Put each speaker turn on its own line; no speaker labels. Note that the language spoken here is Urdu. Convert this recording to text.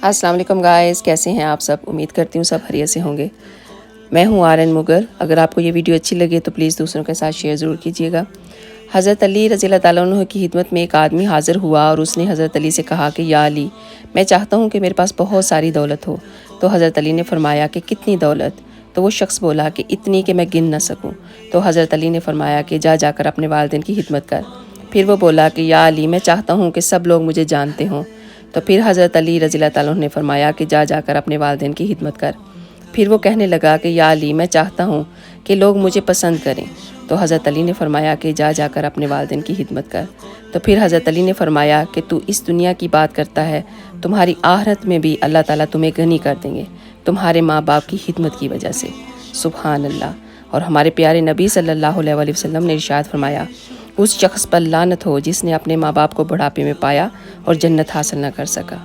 السلام علیکم گائز، کیسے ہیں آپ سب؟ امید کرتی ہوں سب خیریت سے ہوں گے۔ میں ہوں آرن مغل۔ اگر آپ کو یہ ویڈیو اچھی لگے تو پلیز دوسروں کے ساتھ شیئر ضرور کیجیے گا۔ حضرت علی رضی اللہ تعالیٰ عنہ کی خدمت میں ایک آدمی حاضر ہوا اور اس نے حضرت علی سے کہا کہ یا علی، میں چاہتا ہوں کہ میرے پاس بہت ساری دولت ہو۔ تو حضرت علی نے فرمایا کہ کتنی دولت؟ تو وہ شخص بولا کہ اتنی کہ میں گن نہ سکوں۔ تو حضرت علی نے فرمایا کہ جا کر اپنے والدین کی خدمت کر۔ پھر وہ بولا کہ یا علی، میں چاہتا ہوں کہ سب لوگ مجھے جانتے ہوں۔ تو پھر حضرت علی رضی اللہ تعالیٰ عنہ نے فرمایا کہ جا کر اپنے والدین کی خدمت کر۔ پھر وہ کہنے لگا کہ یا علی، میں چاہتا ہوں کہ لوگ مجھے پسند کریں۔ تو حضرت علی نے فرمایا کہ جا کر اپنے والدین کی خدمت کر۔ تو پھر حضرت علی نے فرمایا کہ تو اس دنیا کی بات کرتا ہے، تمہاری آخرت میں بھی اللہ تعالیٰ تمہیں غنی کر دیں گے تمہارے ماں باپ کی خدمت کی وجہ سے۔ سبحان اللہ۔ اور ہمارے پیارے نبی صلی اللہ علیہ وآلہ وسلم نے ارشاد فرمایا، اس شخص پر لعنت ہو جس نے اپنے ماں باپ کو بڑھاپے میں پایا اور جنت حاصل نہ کر سکا۔